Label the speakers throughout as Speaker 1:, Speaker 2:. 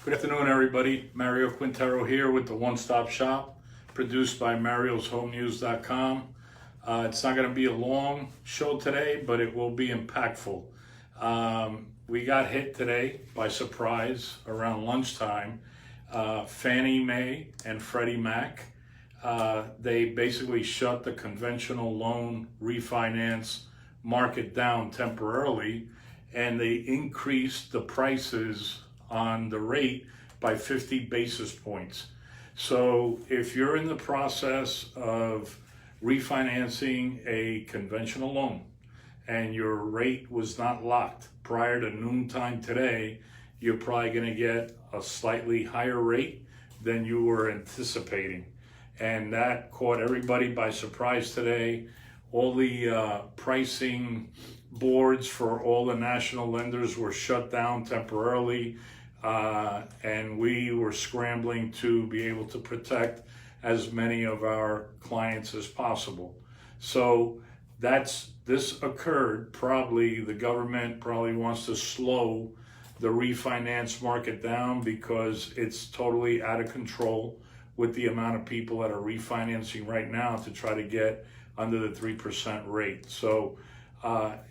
Speaker 1: Good afternoon, everybody. Mario Quintero here with the One Stop Shop, produced by marioshomenews.com. It's not going to be a long show today, but it will be impactful. We got hit today by surprise around lunchtime. Fannie Mae and Freddie Mac, they basically shut the conventional loan refinance market down temporarily, and they increased the prices on the rate by 50 basis points. So if you're in the process of refinancing a conventional loan and your rate was not locked prior to noontime today, you're probably going to get a slightly higher rate than you were anticipating. And that caught everybody by surprise today. All the pricing boards for all the national lenders were shut down temporarily, and we were scrambling to be able to protect as many of our clients as possible. So this occurred. Probably the government probably wants to slow the refinance market down because it's totally out of control with the amount of people that are refinancing right now to try to get under the 3% rate. So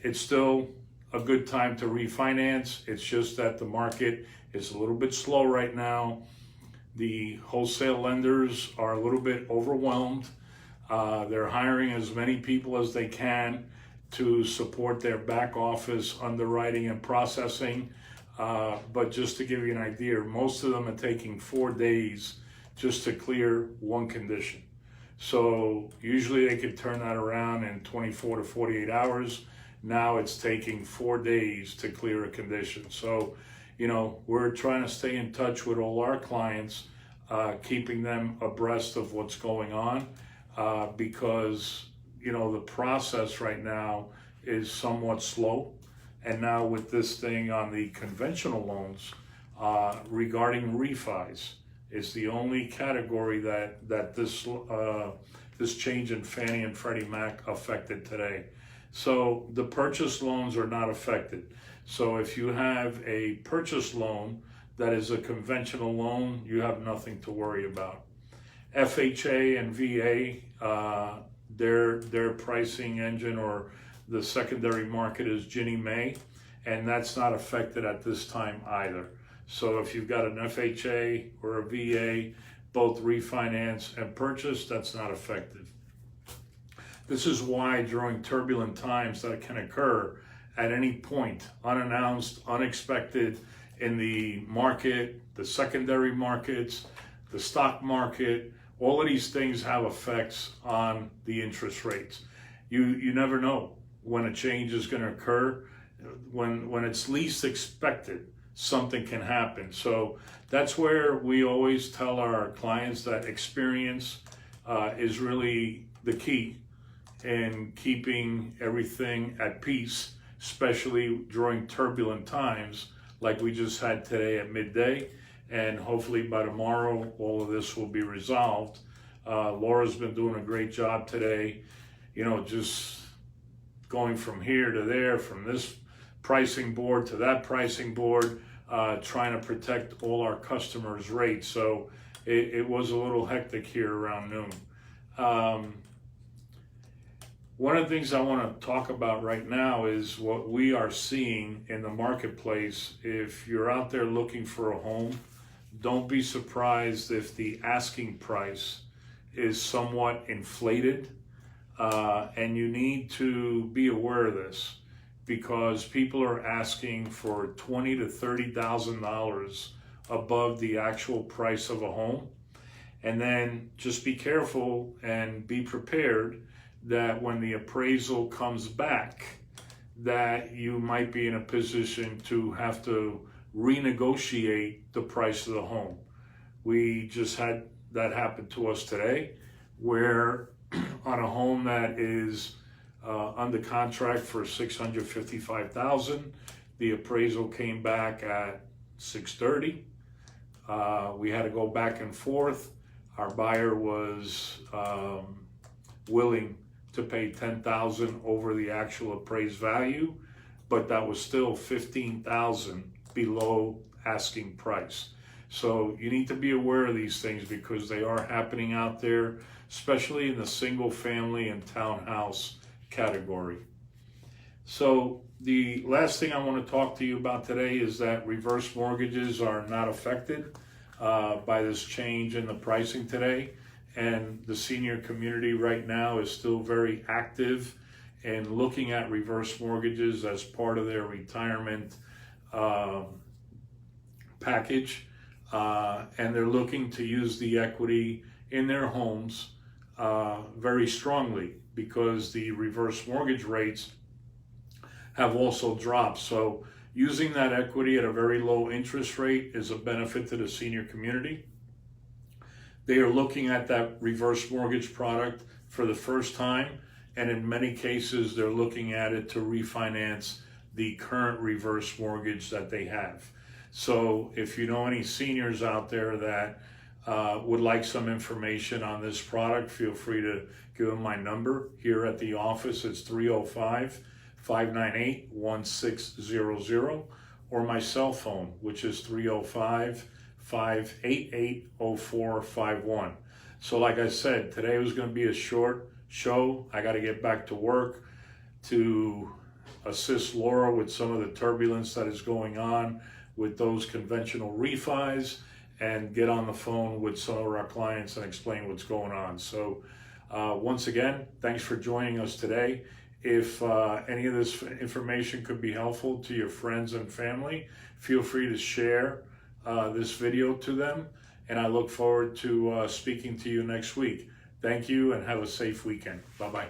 Speaker 1: it's still a good time to refinance. It's just that the market is a little bit slow right now. The wholesale lenders are a little bit overwhelmed. They're hiring as many people as they can to support their back office underwriting and processing. But just to give you an idea, most of them are taking 4 days just to clear one condition. So usually they could turn that around in 24 to 48 hours. Now it's taking 4 days to clear a condition. So, we're trying to stay in touch with all our clients, keeping them abreast of what's going on, because, the process right now is somewhat slow. And now with this thing on the conventional loans, regarding refis, is the only category that this change in Fannie and Freddie Mac affected today. So the purchase loans are not affected. So if you have a purchase loan that is a conventional loan, you have nothing to worry about. FHA and VA, their pricing engine or the secondary market is Ginnie Mae, and that's not affected at this time either. So if you've got an FHA or a VA, both refinance and purchase, that's not affected. This is why during turbulent times that can occur at any point, unannounced, unexpected in the market, the secondary markets, the stock market, all of these things have effects on the interest rates. You never know when a change is going to occur. When it's least expected, something can happen. So that's where we always tell our clients that experience is really the key in keeping everything at peace, especially during turbulent times like we just had today at midday. And hopefully by tomorrow, all of this will be resolved. Laura's been doing a great job today, just going from here to there, from this pricing board to that pricing board, trying to protect all our customers' rates. So it was a little hectic here around noon. One of the things I want to talk about right now is what we are seeing in the marketplace. If you're out there looking for a home, don't be surprised if the asking price is somewhat inflated, and you need to be aware of this, because people are asking for $20,000 to $30,000 above the actual price of a home. And then just be careful and be prepared that when the appraisal comes back, that you might be in a position to have to renegotiate the price of the home. We just had that happen to us today, where on a home that is under contract for $655,000, the appraisal came back at $630,000. We had to go back and forth. Our buyer was willing to pay $10,000 over the actual appraised value, but that was still $15,000 below asking price. So you need to be aware of these things because they are happening out there, especially in the single family and townhouse category. So the last thing I want to talk to you about today is that reverse mortgages are not affected by this change in the pricing today. And the senior community right now is still very active in looking at reverse mortgages as part of their retirement package. And they're looking to use the equity in their homes very strongly because the reverse mortgage rates have also dropped. So using that equity at a very low interest rate is a benefit to the senior community. They are looking at that reverse mortgage product for the first time, and in many cases they're looking at it to refinance the current reverse mortgage that they have. So if you know any seniors out there that would like some information on this product, feel free to give them my number here at the office. It's 305-598-1600, or my cell phone, which is 305-588-0451. So like I said, today was going to be a short show. I got to get back to work to assist Laura with some of the turbulence that is going on with those conventional refis and get on the phone with some of our clients and explain what's going on. So once again, thanks for joining us today. If any of this information could be helpful to your friends and family, feel free to share this video to them. And I look forward to speaking to you next week. Thank you and have a safe weekend. Bye-bye.